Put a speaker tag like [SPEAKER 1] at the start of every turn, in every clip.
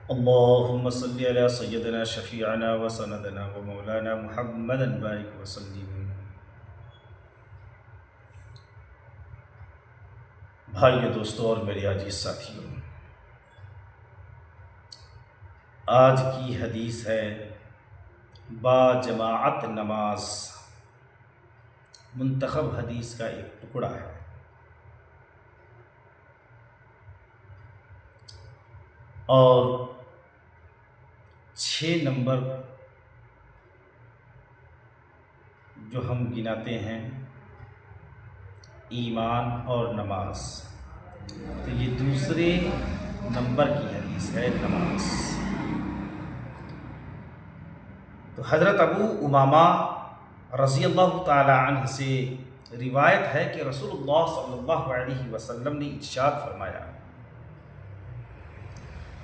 [SPEAKER 1] اللهم صل على سيدنا شفيعنا وسندنا ومولانا محمد بارك وسلم۔ بھائیو دوستوں اور میرے عزیز ساتھیوں، آج کی حدیث ہے با جماعت نماز۔ منتخب حدیث کا ایک ٹکڑا ہے اور 6 نمبر جو ہم گناتے ہیں ایمان اور نماز، تو یہ دوسرے نمبر کی حدیث ہے نماز۔ تو حضرت ابو امامہ رضی اللہ تعالی عنہ سے روایت ہے کہ رسول اللہ صلی اللہ علیہ وسلم نے ارشاد فرمایا،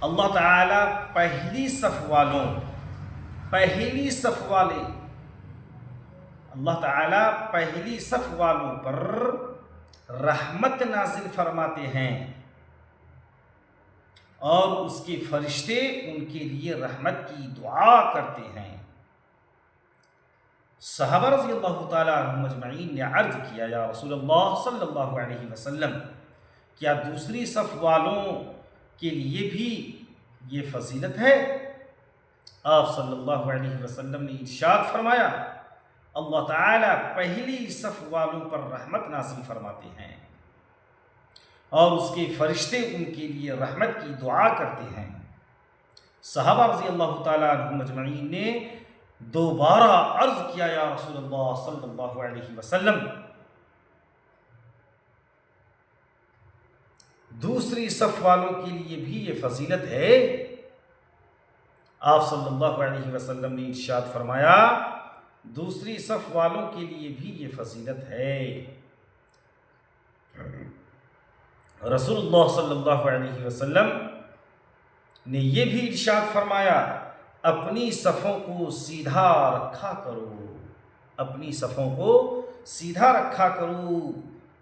[SPEAKER 1] اللہ تعالیٰ پہلی صف والے اللہ تعالیٰ پہلی صف والوں پر رحمت نازل فرماتے ہیں اور اس کے فرشتے ان کے لیے رحمت کی دعا کرتے ہیں۔ صحابہ رضی اللہ تعالیٰ عنہم اجمعین نے عرض کیا، یا رسول اللہ صلی اللہ علیہ وسلم، کیا دوسری صف والوں کے لیے بھی یہ فضیلت ہے؟ آپ صلی اللہ علیہ وسلم نے ارشاد فرمایا، اللہ تعالیٰ پہلی صف والوں پر رحمت نازل فرماتے ہیں اور اس کے فرشتے ان کے لیے رحمت کی دعا کرتے ہیں۔ صحابہ رضی اللہ تعالیٰ عنہم اجمعین نے دوبارہ عرض کیا، یا رسول اللہ صلی اللہ علیہ وسلم، دوسری صف والوں کے لیے بھی یہ فضیلت ہے؟ آپ صلی اللہ علیہ وسلم نے ارشاد فرمایا، دوسری صف والوں کے لیے بھی یہ فضیلت ہے۔ رسول اللہ صلی اللہ علیہ وسلم نے یہ بھی ارشاد فرمایا، اپنی صفوں کو سیدھا رکھا کرو، اپنی صفوں کو سیدھا رکھا کرو،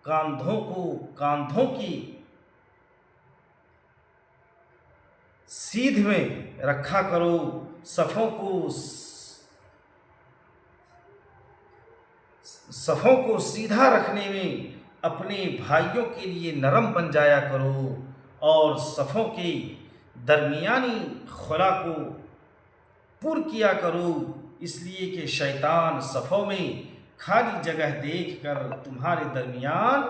[SPEAKER 1] کاندھوں کو کاندھوں کی سیدھ میں رکھا کرو، صفوں کو سیدھا رکھنے میں اپنے بھائیوں کے لیے نرم بن جایا کرو اور صفوں کے درمیانی خلا کو پر کیا کرو، اس لیے کہ شیطان صفوں میں خالی جگہ دیکھ کر تمہارے درمیان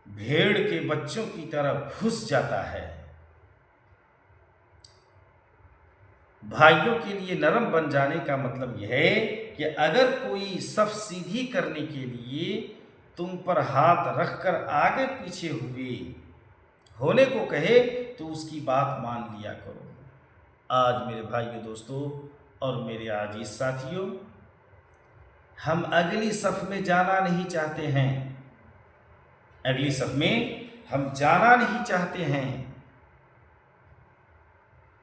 [SPEAKER 1] بھیڑ کے بچوں کی طرح گھس جاتا ہے۔ بھائیوں کے لیے نرم بن جانے کا مطلب یہ ہے کہ اگر کوئی صف سیدھی کرنے کے لیے تم پر ہاتھ رکھ کر آگے پیچھے ہونے کو کہے تو اس کی بات مان لیا کرو۔ آج میرے بھائیوں، دوستوں اور میرے عزیز ساتھیوں، ہم اگلی صف میں جانا نہیں چاہتے ہیں، اگلی صف میں ہم جانا نہیں چاہتے ہیں،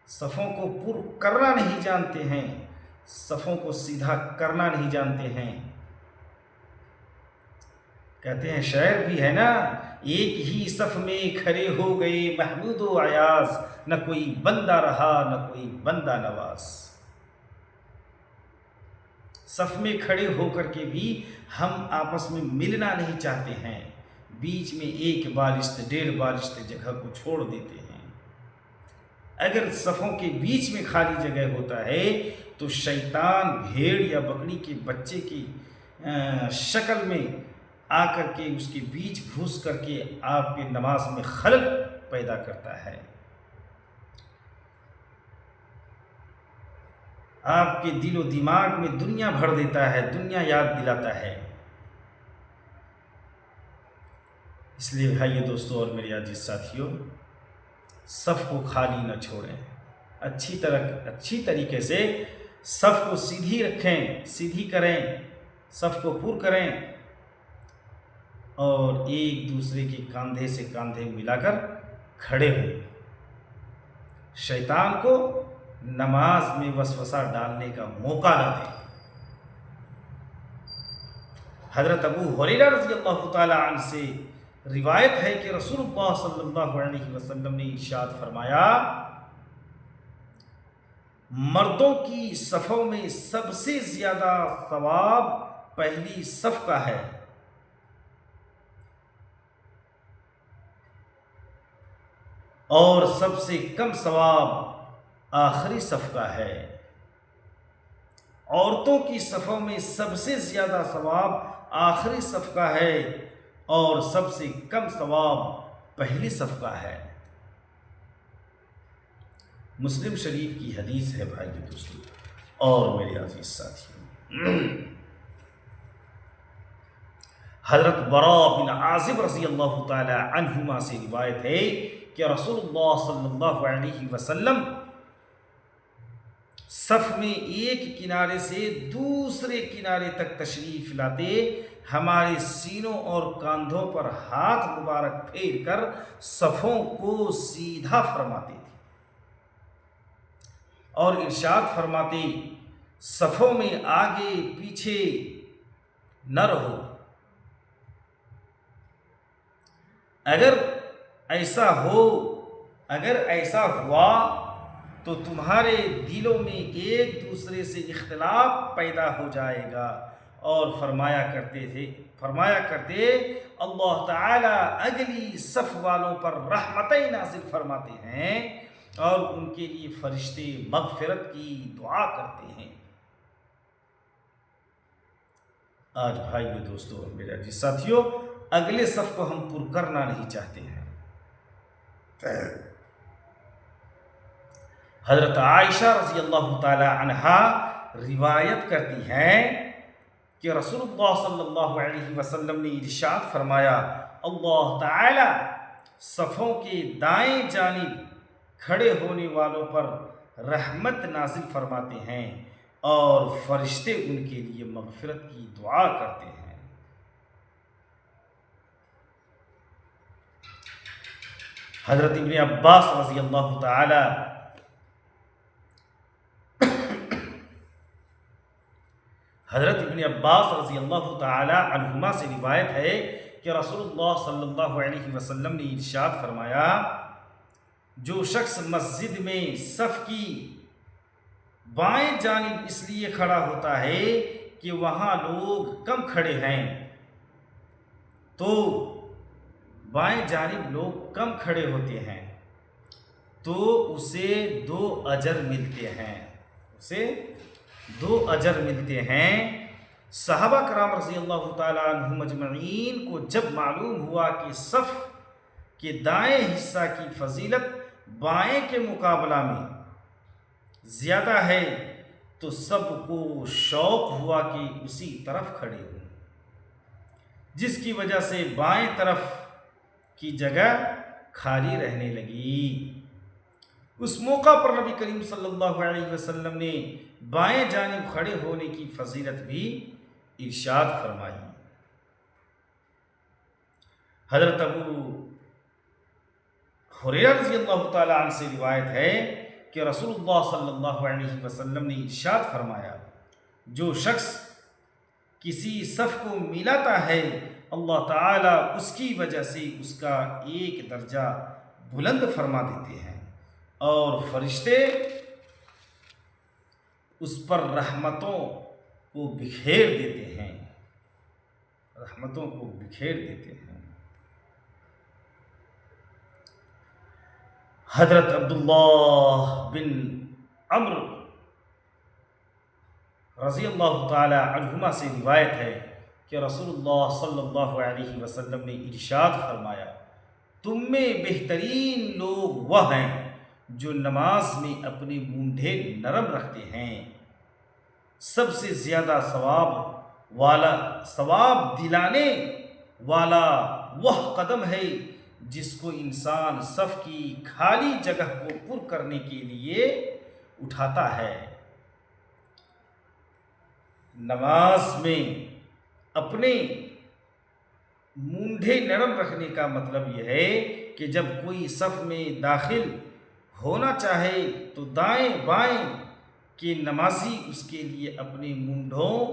[SPEAKER 1] صفوں کو پر کرنا نہیں جانتے ہیں، صفوں کو سیدھا کرنا نہیں جانتے ہیں۔ کہتے ہیں، شعر بھی ہے نا، ایک ہی صف میں کھڑے ہو گئے محمود و ایاز، نہ کوئی بندہ رہا نہ کوئی بندہ نواز۔ صف میں کھڑے ہو کر کے بھی ہم آپس میں ملنا نہیں چاہتے ہیں، بیچ میں ایک بالشت 1.5 بالشت جگہ کو چھوڑ دیتے ہیں۔ اگر صفوں کے بیچ میں خالی جگہ ہوتا ہے تو شیطان بھیڑ یا بکری کے بچے کی شکل میں آ کر کے اس کے بیچ گھس کر کے آپ کی نماز میں خلل پیدا کرتا ہے، آپ کے دل و دماغ میں دنیا بھر دیتا ہے، دنیا یاد دلاتا ہے۔ اس لیے بھائیو، دوستوں اور میرے عزیز ساتھیوں، صف کو خالی نہ چھوڑیں، اچھی طریقے سے صف کو سیدھی رکھیں، سیدھی کریں، صف کو پر کریں اور ایک دوسرے کے کاندھے سے کاندھے ملا کر کھڑے ہوں۔ شیطان کو نماز میں وسوسہ ڈالنے کا موقع نہ دیں۔ حضرت ابو ہریرہ رضی اللہ تعالی عنہ سے روایت ہے کہ رسول اللہ صلی اللہ علیہ وسلم نے ارشاد فرمایا، مردوں کی صفوں میں سب سے زیادہ ثواب پہلی صف کا ہے اور سب سے کم ثواب آخری صف کا ہے۔ عورتوں کی صفوں میں سب سے زیادہ ثواب آخری صف کا ہے اور سب سے کم ثواب پہلی صف کا ہے۔ مسلم شریف کی حدیث ہے بھائی دوستو اور میرے عزیز ساتھیوں، حضرت براء بن عازب رضی اللہ تعالی عنہما سے روایت ہے کہ رسول اللہ صلی اللہ علیہ وسلم صف میں ایک کنارے سے دوسرے کنارے تک تشریف لاتے، ہمارے سینوں اور کاندھوں پر ہاتھ مبارک پھیر کر صفوں کو سیدھا فرماتے تھے اور ارشاد فرماتے، صفوں میں آگے پیچھے نہ رہو، اگر ایسا ہوا تو تمہارے دلوں میں ایک دوسرے سے اختلاف پیدا ہو جائے گا۔ اور فرمایا کرتے اللہ تعالیٰ اگلی صف والوں پر رحمتیں نازل فرماتے ہیں اور ان کے لیے فرشتے مغفرت کی دعا کرتے ہیں۔ آج بھائیو دوستو اور میرے عزیز ساتھیوں، اگلے صف کو ہم پر کرنا نہیں چاہتے ہیں۔ حضرت عائشہ رضی اللہ تعالی عنہا روایت کرتی ہیں کہ رسول اللہ صلی اللہ علیہ وسلم نے ارشاد فرمایا، اللہ تعالی صفوں کے دائیں جانب کھڑے ہونے والوں پر رحمت نازل فرماتے ہیں اور فرشتے ان کے لیے مغفرت کی دعا کرتے ہیں۔ حضرت ابن عباس رضی اللہ تعالی عنہما سے روایت ہے کہ رسول اللہ صلی اللہ علیہ وسلم نے ارشاد فرمایا، جو شخص مسجد میں صف کی بائیں جانب اس لیے کھڑا ہوتا ہے کہ وہاں لوگ کم کھڑے ہیں، تو بائیں جانب لوگ کم کھڑے ہوتے ہیں تو اسے 2 اجر ملتے ہیں۔ صحابہ کرام رضی اللہ تعالیٰ عنہم اجمعین کو جب معلوم ہوا کہ صف کے دائیں حصہ کی فضیلت بائیں کے مقابلہ میں زیادہ ہے تو سب کو شوق ہوا کہ اسی طرف کھڑے ہوں، جس کی وجہ سے بائیں طرف کی جگہ خالی رہنے لگی۔ اس موقع پر نبی کریم صلی اللہ علیہ وسلم نے بائیں جانب کھڑے ہونے کی فضیلت بھی ارشاد فرمائی۔ حضرت ابو ہریرہ رضی اللہ تعالی عنہ سے روایت ہے کہ رسول اللہ صلی اللہ علیہ وسلم نے ارشاد فرمایا، جو شخص کسی صف کو ملاتا ہے اللہ تعالیٰ اس کی وجہ سے اس کا ایک درجہ بلند فرما دیتے ہیں اور فرشتے اس پر رحمتوں کو بکھیر دیتے ہیں۔ حضرت عبداللہ بن عمرو رضی اللہ تعالی عنہما سے روایت ہے کہ رسول اللہ صلی اللہ علیہ وسلم نے ارشاد فرمایا، تم میں بہترین لوگ وہ ہیں جو نماز میں اپنے مونڈھے نرم رکھتے ہیں۔ سب سے زیادہ ثواب دلانے والا وہ قدم ہے جس کو انسان صف کی خالی جگہ کو پر کرنے کے لیے اٹھاتا ہے۔ نماز میں اپنے مونڈھے نرم رکھنے کا مطلب یہ ہے کہ جب کوئی صف میں داخل ہونا چاہے تو دائیں بائیں کے نمازی اس کے لیے اپنے مونڈھوں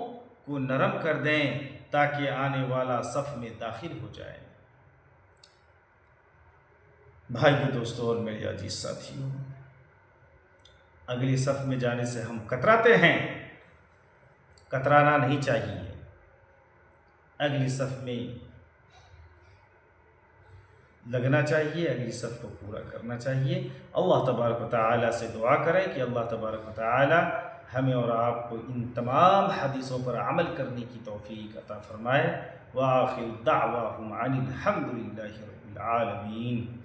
[SPEAKER 1] کو نرم کر دیں تاکہ آنے والا صف میں داخل ہو جائے۔ بھائیو دوستو اور میرے عزیز ساتھیوں، اگلی صف میں جانے سے ہم کتراتے ہیں، کترانا نہیں چاہیے، اگلی صف میں لگنا چاہیے، اگلی صف کو پورا کرنا چاہیے۔ اللہ تبارک و تعالیٰ سے دعا کریں کہ اللہ تبارک و تعالیٰ ہمیں اور آپ کو ان تمام حدیثوں پر عمل کرنے کی توفیق عطا فرمائے۔ وآخر دعواہم عن الحمد للہ رب العالمین۔